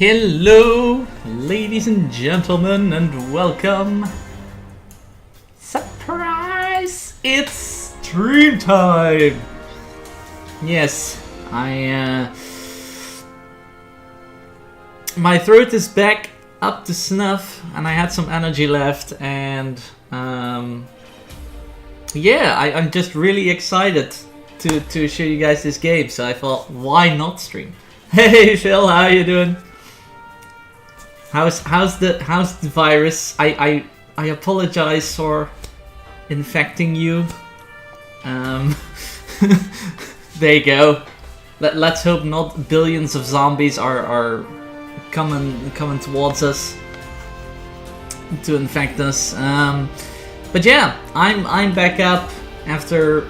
Hello, ladies and gentlemen, and welcome. Surprise! It's stream time! Yes, my throat is back up to snuff, and I had some energy left, and yeah, I'm just really excited to show you guys this game, so I thought, why not stream? Hey Phil, how you doing? How's the virus? I apologize for infecting you. There you go. Let's hope not billions of zombies are coming towards us to infect us. But yeah, I'm back up after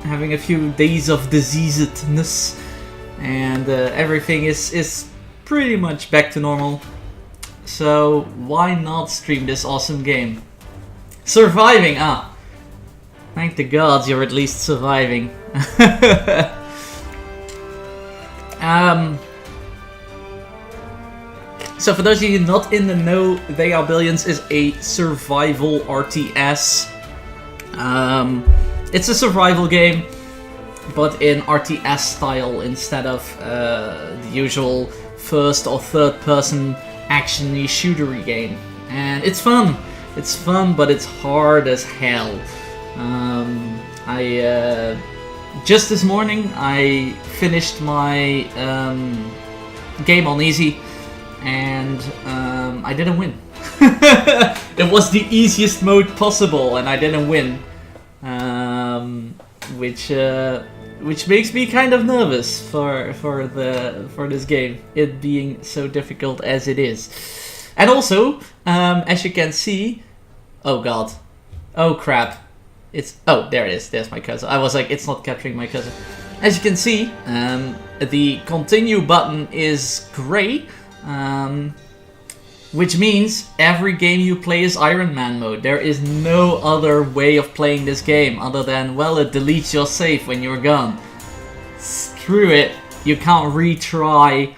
having a few days of diseasedness, and everything is pretty much back to normal. So why not stream this awesome game? Surviving! Ah, thank the gods you're at least surviving. So for those of you not in the know, They Are Billions is a survival RTS. It's a survival game, but in RTS style instead of the usual first or third person action-y shootery game. And it's fun. It's fun, but it's hard as hell. Just this morning I finished my game on easy, and I didn't win. It was the easiest mode possible, and I didn't win, which makes me kind of nervous for this game, it being so difficult as it is. And also, as you can see, oh god, oh crap, there it is. There's my cursor. I was like, it's not capturing my cursor. As you can see, the continue button is gray. Which means every game you play is Iron Man mode. There is no other way of playing this game other than, well, it deletes your save when you're gone. Screw it, you can't retry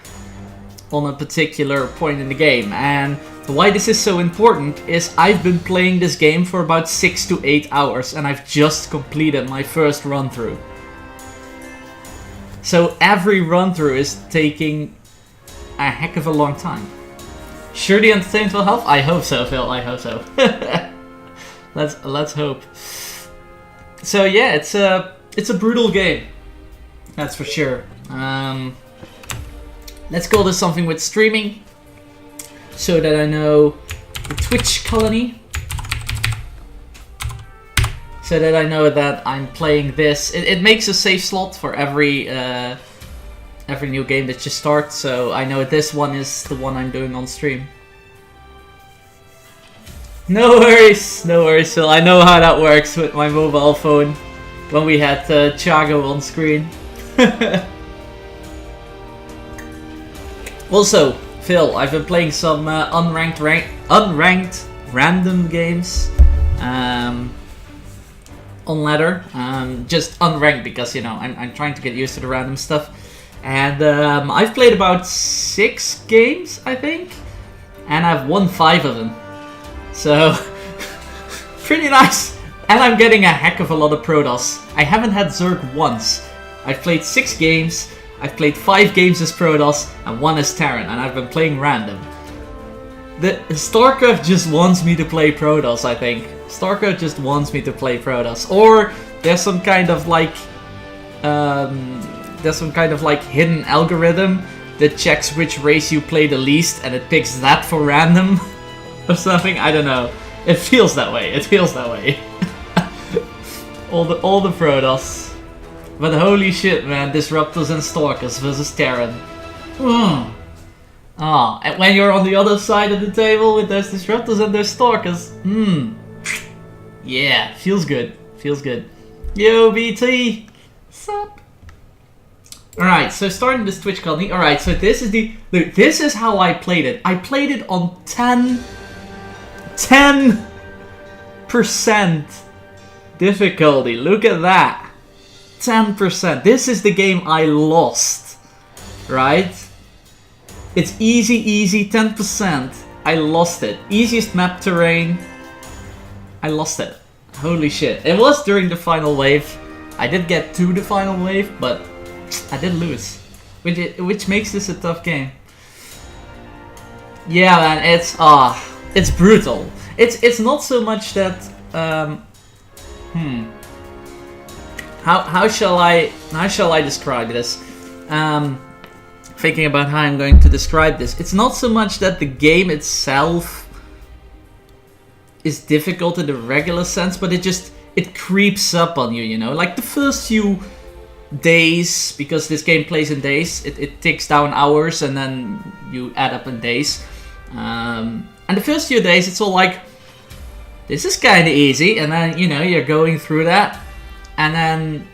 on a particular point in the game. And why this is so important is I've been playing this game for about 6 to 8 hours, and I've just completed my first run through. So every run through is taking a heck of a long time. Sure the entertainment will help? I hope so, Phil. I hope so. Let's hope. So yeah, it's a brutal game. That's for sure. Let's call this something with streaming, so that I know the Twitch colony. So that I know that I'm playing this. It makes a save slot for every new game that you start, so I know this one is the one I'm doing on stream. No worries, Phil. I know how that works with my mobile phone when we had Thiago on screen. Also, Phil, I've been playing some unranked random games on ladder. Just unranked because, you know, I'm trying to get used to the random stuff. And I've played about 6 games, I think, and I've won 5 of them. So, pretty nice. And I'm getting a heck of a lot of Protoss. I haven't had Zerg once. I've played 6 games, I've played 5 games as Protoss, and 1 as Terran, and I've been playing random. StarCraft just wants me to play Protoss, I think. StarCraft just wants me to play Protoss. Or there's some kind of like... hidden algorithm that checks which race you play the least, and it picks that for random or something. I don't know. It feels that way. all the Protoss. But holy shit, man! Disruptors and Stalkers versus Terran. And when you're on the other side of the table with those Disruptors and those Stalkers, yeah, feels good. Yo, BT, sup? Alright, so starting this Twitch colony. Alright, so this is how I played it. I played it on 10% difficulty. Look at that. 10%. This is the game I lost. Right? It's easy, 10%. I lost it. Easiest map terrain. I lost it. Holy shit. It was during the final wave. I did get to the final wave, but I did lose. Which makes this a tough game. Yeah, man, it's brutal. It's not so much that how shall I describe this? Thinking about how I'm going to describe this. It's not so much that the game itself is difficult in the regular sense, but it creeps up on you, you know? Like the first few days, because this game plays in days, it ticks down hours and then you add up in days. And the first few days it's all like, this is kind of easy, and then, you know, you're going through that, and then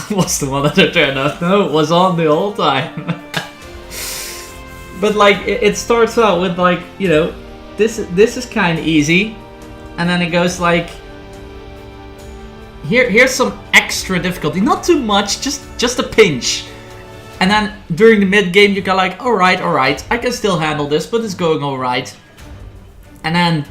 what's the one that I turned out? No, it was on the whole time. But like it starts out with like, you know, this is kind of easy, and then it goes like, here's some extra difficulty, not too much, just a pinch, and then during the mid game you go like, all right, I can still handle this, but it's going all right, and then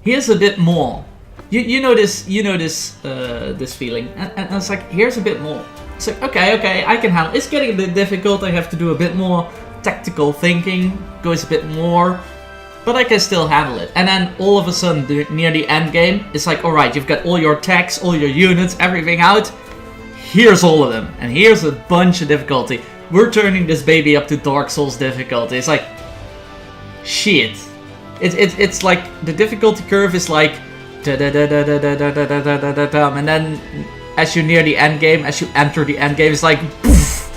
here's a bit more. You know this this feeling, and it's like, here's a bit more. It's like, okay, I can handle it. It's getting a bit difficult. I have to do a bit more tactical thinking, goes a bit more, but I can still handle it. And then all of a sudden, near the end game, it's like, all right, you've got all your techs, all your units, everything out. Here's all of them, and here's a bunch of difficulty. We're turning this baby up to Dark Souls difficulty. It's like, shit. It's like the difficulty curve is like, and then as you near the end game, as you enter the end game, it's like, poof,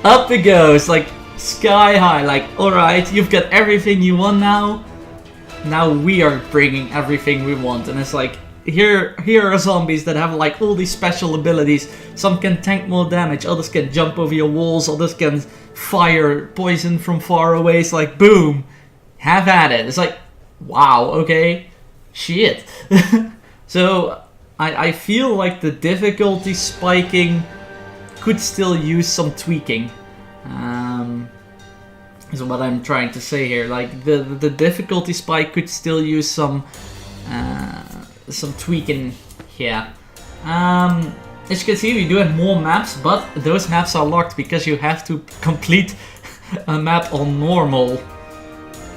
up it goes, like sky high. Like, all right, you've got everything you want now. Now we are bringing everything we want, and it's like, here are zombies that have like all these special abilities. Some can tank more damage, others can jump over your walls, others can fire poison from far away. It's like, boom, have at it. It's like, wow, okay, shit. So I feel like the difficulty spiking could still use some tweaking. Is what I'm trying to say here. Like the difficulty spike could still use some tweaking here. As you can see, we do have more maps, but those maps are locked because you have to complete a map on normal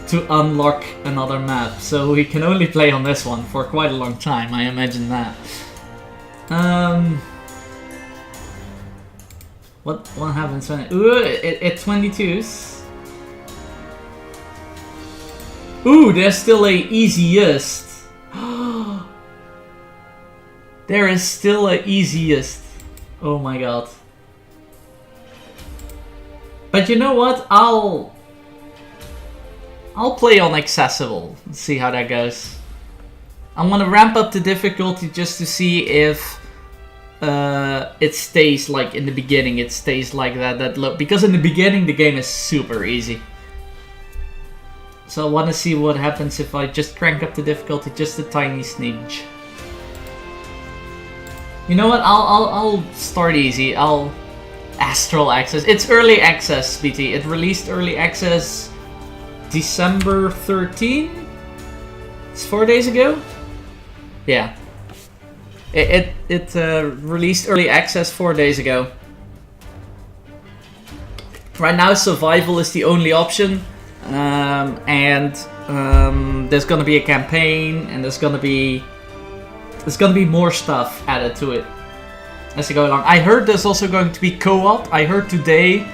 to unlock another map. So we can only play on this one for quite a long time, I imagine that. What happens when it 22s? Ooh, there's still a easiest. There is still a easiest. Oh my god. But you know what? I'll play on accessible and see how that goes. I'm gonna ramp up the difficulty just to see if it stays like in the beginning. It stays like that low, because in the beginning the game is super easy. So I want to see what happens if I just crank up the difficulty just a tiny smidge. You know what? I'll start easy. I'll Astral Access. It's early access, BT. It released early access December 13. It's 4 days ago. Yeah. It released early access 4 days ago. Right now, survival is the only option, and there's gonna be a campaign, and there's gonna be more stuff added to it as they go along. I heard there's also going to be co-op. I heard today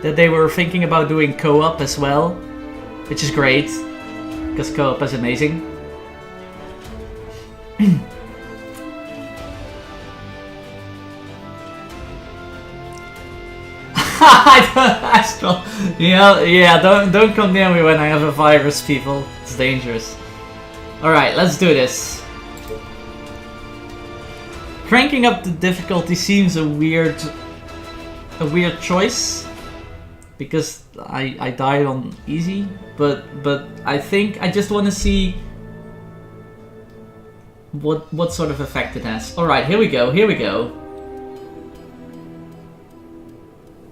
that they were thinking about doing co-op as well, which is great, because co-op is amazing. Astral. Yeah, don't come near me when I have a virus, people. It's dangerous. Alright, let's do this. Cranking up the difficulty seems a weird choice, because I died on easy, but I think I just want to see what sort of effect it has. Alright, here we go.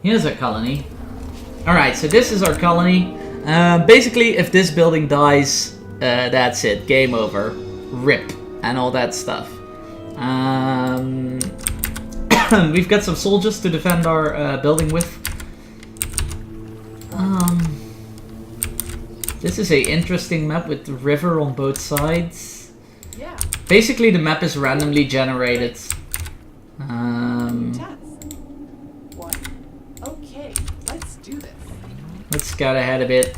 Here's our colony. Alright, so this is our colony. Basically, if this building dies, that's it. Game over. RIP. And all that stuff. We've got some soldiers to defend our building with. This is a interesting map with the river on both sides. Yeah. Basically, the map is randomly generated. What? Okay, let's do this. Let's scout ahead a bit.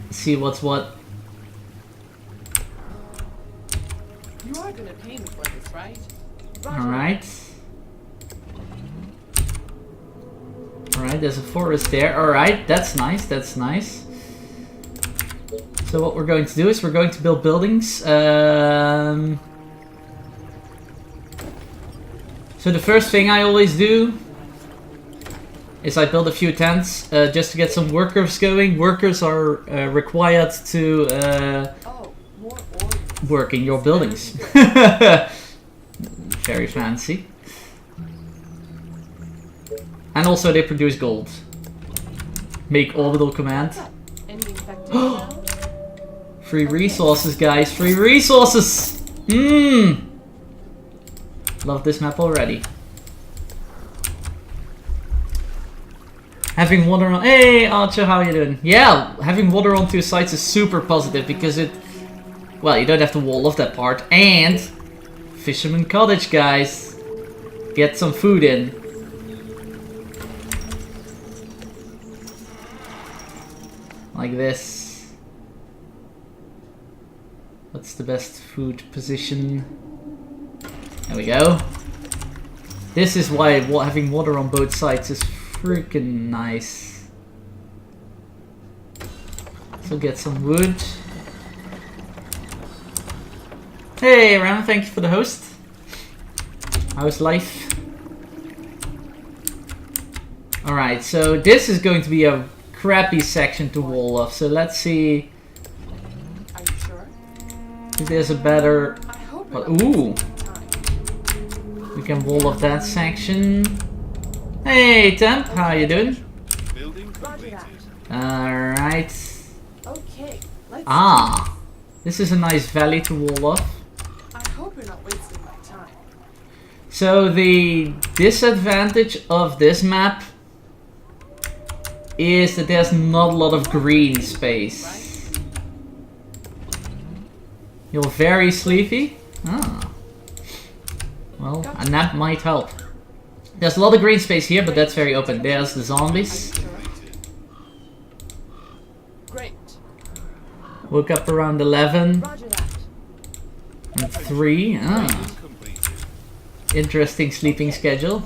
See what's what. You are gonna pay me for this, right? Alright. Alright, there's a forest there. Alright, that's nice, that's nice. So what we're going to do is we're going to build buildings. So the first thing I always do is I build a few tents just to get some workers going. Workers are required to work in your buildings. Very fancy. And also they produce gold. Make orbital command. Free resources, guys. Free resources! Love this map already. Having water on... Hey, Archer, how are you doing? Yeah, having water on two sides is super positive because it... Well, you don't have to wall off that part. And... Fisherman Cottage, guys. Get some food in. Like this. What's the best food position? There we go. This is why having water on both sides is freaking nice. So get some wood. Hey Ram, thank you for the host. How's life? Alright, so this is going to be a crappy section to wall off. So let's see if there's a better... Ooh! We can wall off that section. Hey Temp, how you doing? Alright. Ah! This is a nice valley to wall off. I hope you're not wasting my time. So the disadvantage of this map is that there's not a lot of green space. You're very sleepy? Ah. Well, a nap might help. There's a lot of green space here, but that's very open. There's the zombies. Great. Woke up around 11. And 3. Ah. Interesting sleeping schedule.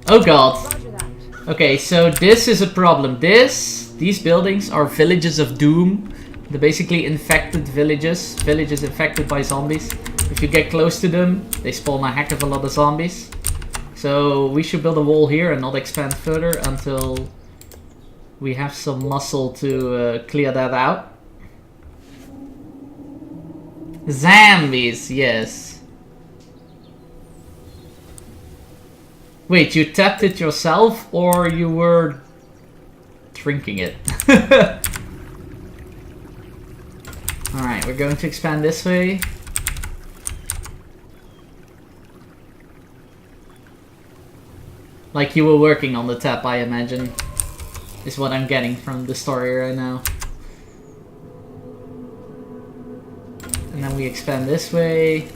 Oh god. Okay, so this is a problem. These buildings are villages of doom. They're basically infected villages. Villages infected by zombies. If you get close to them, they spawn a heck of a lot of zombies. So we should build a wall here and not expand further until we have some muscle to clear that out. Zombies, yes. Wait, you tapped it yourself or you were drinking it? Alright, we're going to expand this way. Like you were working on the tap, I imagine. Is what I'm getting from the story right now. And then we expand this way.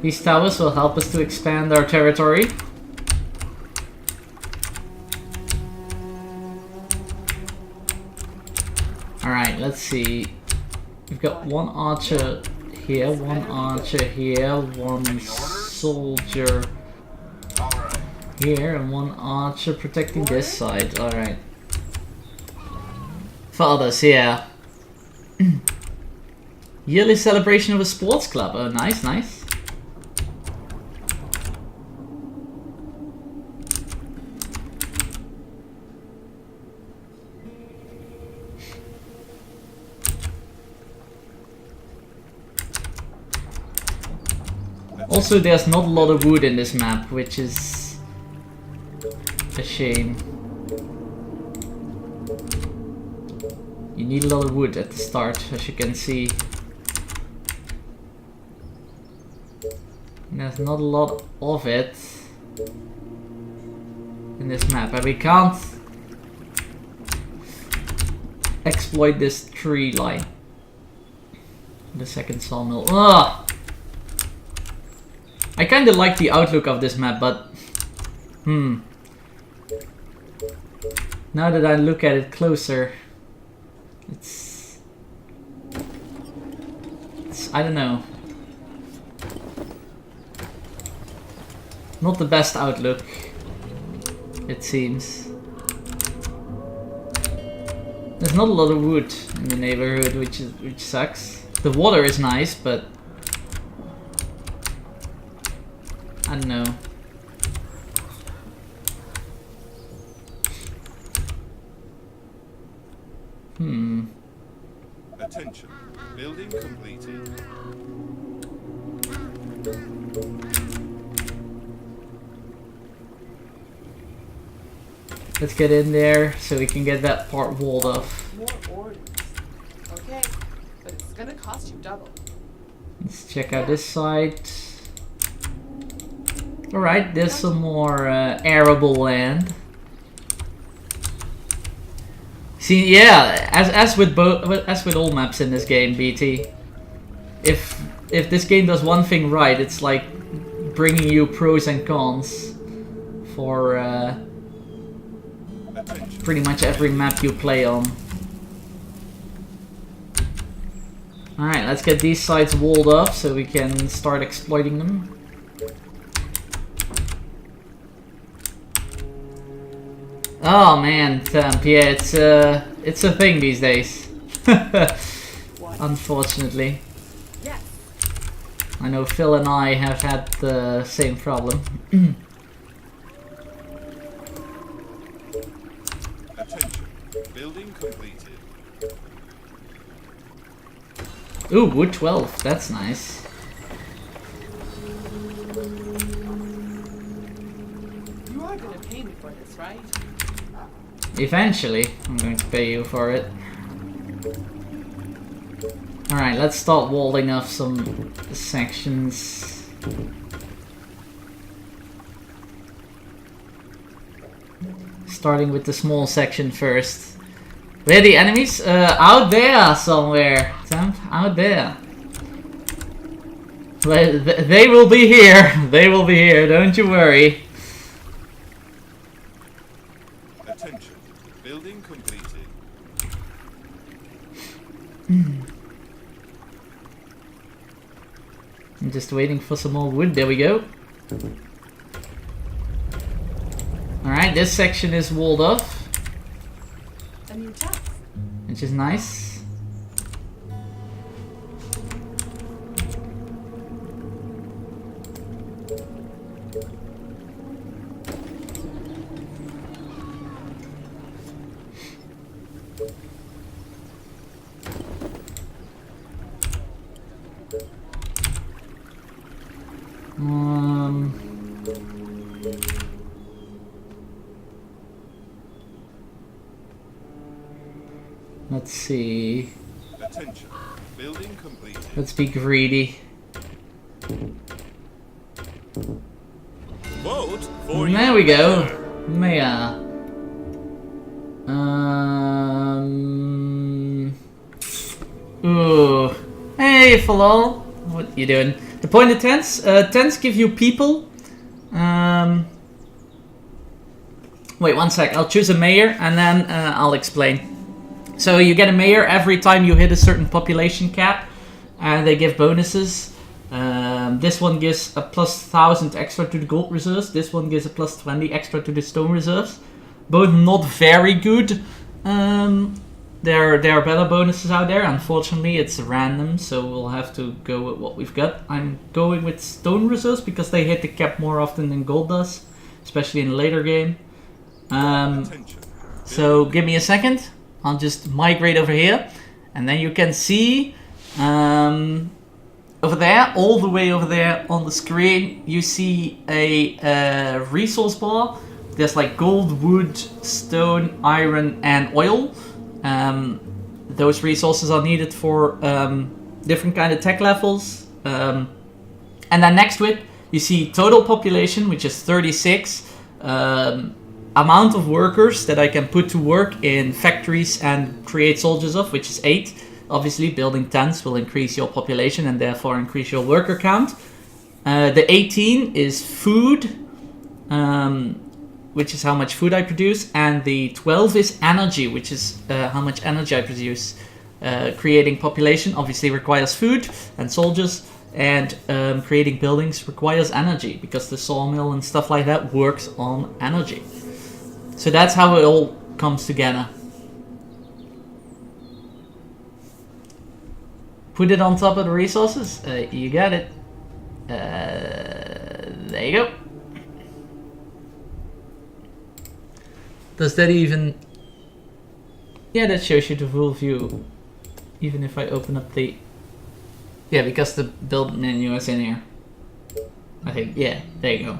These towers will help us to expand our territory. Alright, let's see. We've got one archer here, one archer here, one soldier here, and one archer protecting this side. Alright. For others, yeah. Yearly celebration of a sports club. Oh, nice, nice. Also, there's not a lot of wood in this map, which is A shame. You need a lot of wood at the start, as you can see. And there's not a lot of it in this map, and we can't exploit this tree line. The second sawmill. Ugh! I kinda like the outlook of this map, but now that I look at it closer, it's I don't know. Not the best outlook, it seems. There's not a lot of wood in the neighborhood, which sucks. The water is nice, but I don't know. Attention. Building completed. Let's get in there so we can get that part walled off. More orders. Okay, but it's gonna cost you double. Let's check out this side. Alright, there's some more arable land. See, yeah, as with all maps in this game, BT, if this game does one thing right, it's like bringing you pros and cons for pretty much every map you play on. Alright, let's get these sides walled off so we can start exploiting them. Oh man, Temp, yeah, it's a thing these days. Unfortunately. Yes. I know Phil and I have had the same problem. Attention. Building completed. Ooh, wood 12, that's nice. You are gonna pay me for this, right? Eventually, I'm going to pay you for it. Alright, let's start walling off some sections. Starting with the small section first. Where are the enemies? Out there somewhere. Temp, out there. They will be here. They will be here, don't you worry. Attention. Building completed. I'm just waiting for some more wood. There we go. Alright, this section is walled off, A new task. which is nice. Let's see. Attention. Building completed. Let's be greedy. Vote for There we go. Mayor. Ooh. Hey, Falal. What you doing? The point of tents. Tents give you people. Wait 1 sec. I'll choose a mayor and then I'll explain. So you get a mayor every time you hit a certain population cap, and they give bonuses. This one gives a plus 1000 extra to the gold reserves. This one gives a plus 20 extra to the stone reserves. Both not very good. There are better bonuses out there. Unfortunately, it's random, so we'll have to go with what we've got. I'm going with stone reserves because they hit the cap more often than gold does, especially in the later game. So give me a second. I'll just migrate over here, and then you can see over there, all the way over there on the screen, you see a resource bar there's like gold, wood, stone, iron, and oil. Those resources are needed for different kind of tech levels. And then next to it, you see total population, which is 36. Amount of workers that I can put to work in factories and create soldiers of, which is 8. Obviously, building tents will increase your population and therefore increase your worker count. The 18 is food, which is how much food I produce. And the 12 is energy, which is how much energy I produce. Creating population obviously requires food and soldiers. And creating buildings requires energy, because the sawmill and stuff like that works on energy. So that's how it all comes together. Put it on top of the resources. You got it. There you go. Does that even... Yeah, that shows you the full view. Even if I open up the... Yeah, because the build menu is in here. I think, yeah, there you go.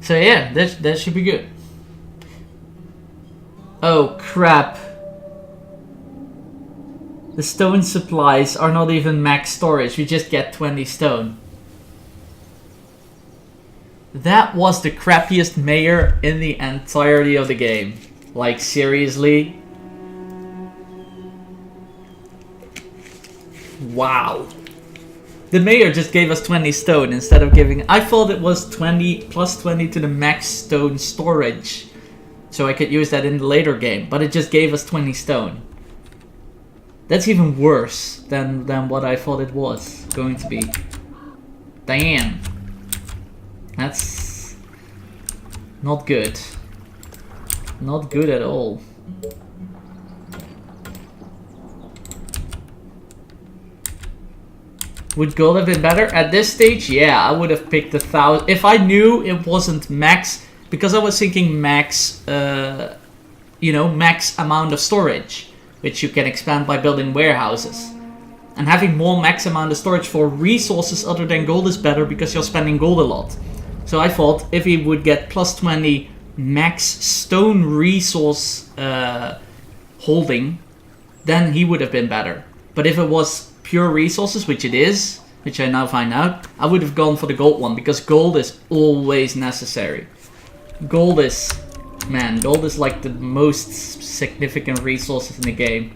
So yeah, that should be good. Oh crap. The stone supplies are not even max storage, we just get 20 stone. That was the crappiest mayor in the entirety of the game. Like, seriously? Wow. The mayor just gave us 20 stone instead of giving... I thought it was 20 plus 20 to the max stone storage. So I could use that in the later game. But it just gave us 20 stone. That's even worse than what I thought it was going to be. Damn. That's... not good. Not good at all. Would gold have been better? At this stage, yeah, I would have picked 1,000. If I knew it wasn't max, because I was thinking max, you know, max amount of storage, which you can expand by building warehouses. And having more max amount of storage for resources other than gold is better because you're spending gold a lot. So I thought if he would get plus 20 max stone resource holding, then he would have been better. But if it was pure resources, which it is, which I now find out, I would have gone for the gold one, because gold is always necessary. Gold is, man, gold is like the most significant resources in the game.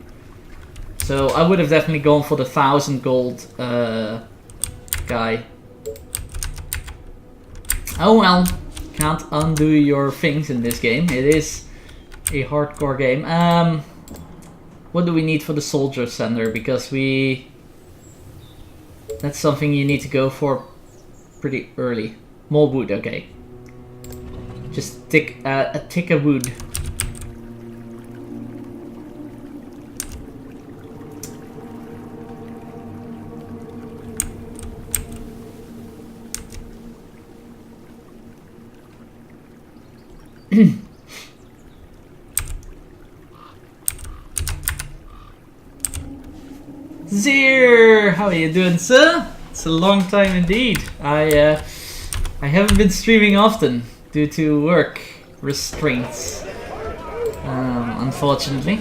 So I would have definitely gone for the 1,000 gold guy. Oh well, can't undo your things in this game. It is a hardcore game. What do we need for the soldier center? Because we... that's something you need to go for pretty early. More wood, okay. Just tick a tick of wood. Zir, how are you doing, sir? It's a long time indeed. I haven't been streaming often due to work restraints, unfortunately.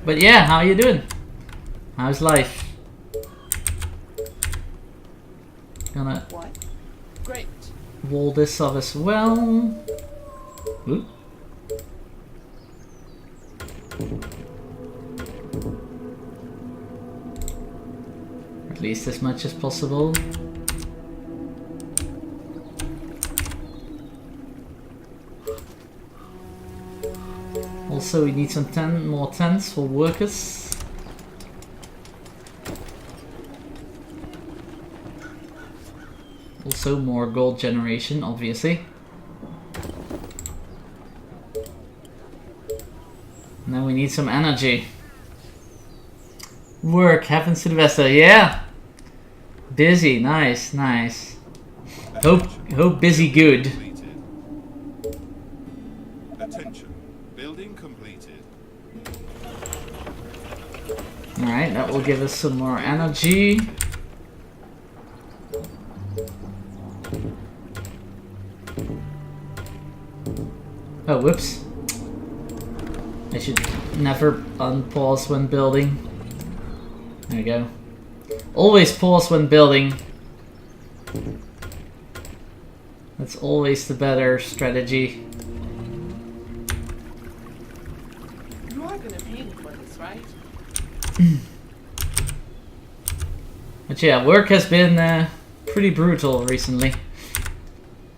But yeah, how are you doing? How's life? Gonna What? Great. wall this off as well. Ooh. At least as much as possible. Also, we need some more tents for workers. Also, more gold generation, obviously. Now we need some energy. Work happens to the best. Yeah. Busy, nice, nice. Hope busy good. Attention. Building completed. Alright, that will give us some more energy. Oh, whoops. I should never unpause when building. There we go. Always pause when building. That's always the better strategy. You are gonna pay me for this, right? But yeah, work has been pretty brutal recently.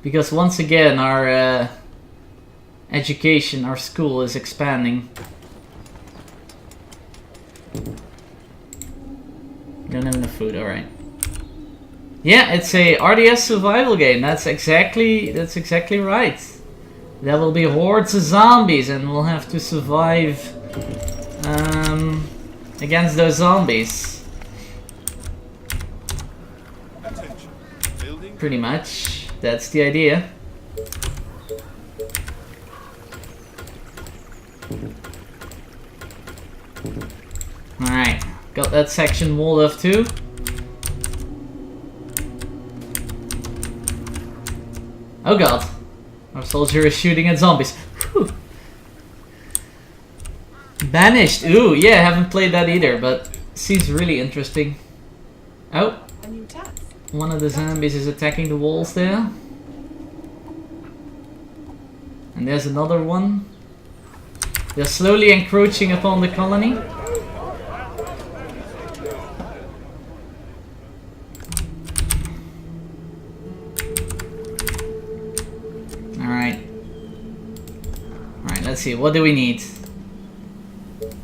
Because once again, our education, our school is expanding. Don't have enough food, alright. Yeah, it's a RDS survival game. That's exactly right. There will be hordes of zombies and we'll have to survive against those zombies. Attention. Building Pretty much. That's the idea. Alright. Got that section walled off too. Oh god. Our soldier is shooting at zombies. Whew. Banished. Ooh, yeah, I haven't played that either, but seems really interesting. Oh, A new task. one of the zombies is attacking the walls there. And there's another one. They're slowly encroaching upon the colony. Alright. Alright, let's see. What do we need?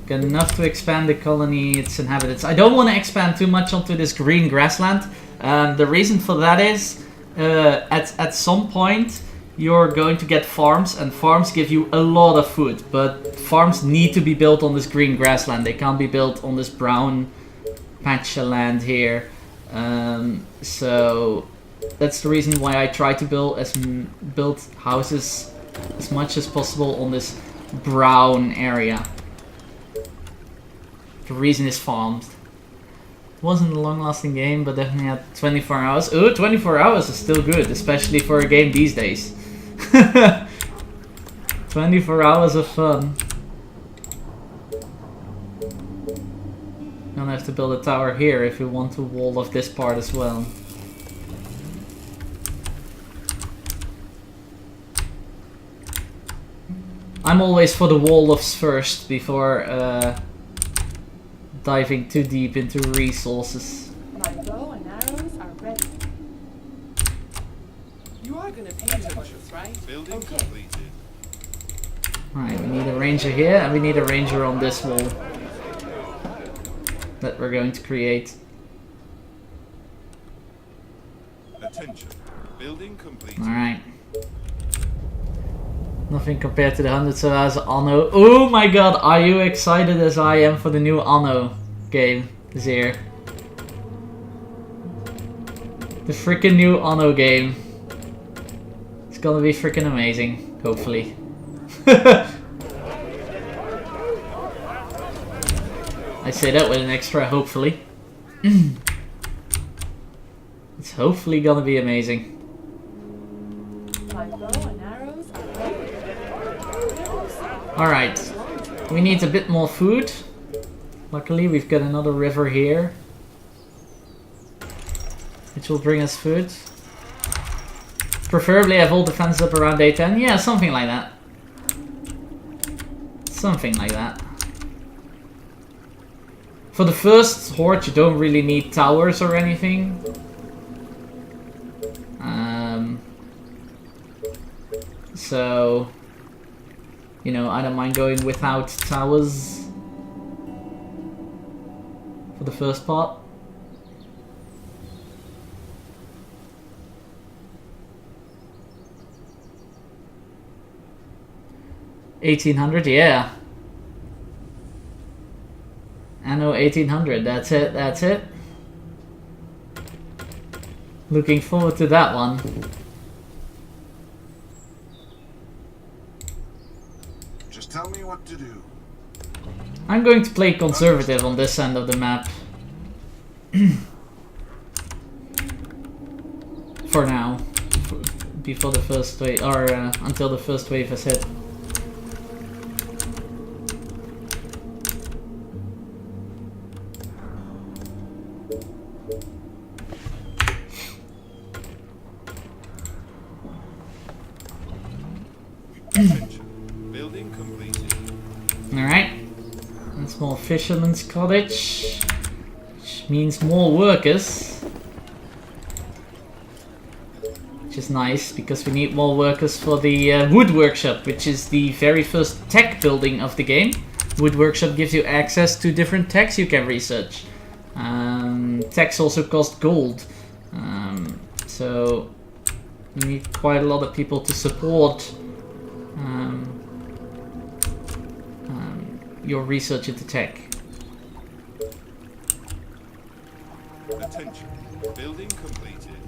Got enough to expand the colony, its inhabitants. I don't want to expand too much onto this green grassland. The reason for that is, at some point, you're going to get farms, and farms give you a lot of food. But farms need to be built on this green grassland. They can't be built on this brown patch of land here. So that's the reason why I try to build houses as much as possible on this brown area. The reason is farmed. It wasn't a long-lasting game, but definitely had 24 hours. Ooh, 24 hours is still good, especially for a game these days. 24 hours of fun. Gonna have to build a tower here if we want to wall off this part as well. I'm always for the wall-offs first before diving too deep into resources. My bow and arrows are ready. You are gonna pay me for this, right? building Okay. completed. Alright, we need a ranger here and we need a ranger on this wall that we're going to create. Attention. Building completed. Alright. Nothing compared to the hundreds of hours of Anno. Oh my god, are you excited as I am for the new Anno game this year? The freaking new Anno game. It's gonna be freaking amazing, hopefully. I say that with an extra hopefully. It's hopefully gonna be amazing. My bow and arrows are ready. Alright, we need a bit more food. Luckily we've got another river here, which will bring us food. Preferably have all defenses up around day 10. Yeah, something like that. Something like that. For the first horde you don't really need towers or anything. So, you know, I don't mind going without towers for the first part. $1,800, yeah. Anno 1800, that's it, that's it. Looking forward to that one. Just tell me what to do. I'm going to play conservative on this end of the map. For now. Before the first wave, or until the first wave has hit. Attention. Building completed. Alright. That's more fisherman's cottage. Which means more workers. Which is nice, because we need more workers for the wood workshop, which is the very first tech building of the game. Wood workshop gives you access to different techs you can research. Techs also cost gold. So you need quite a lot of people to support your research into tech. Attention. Building completed.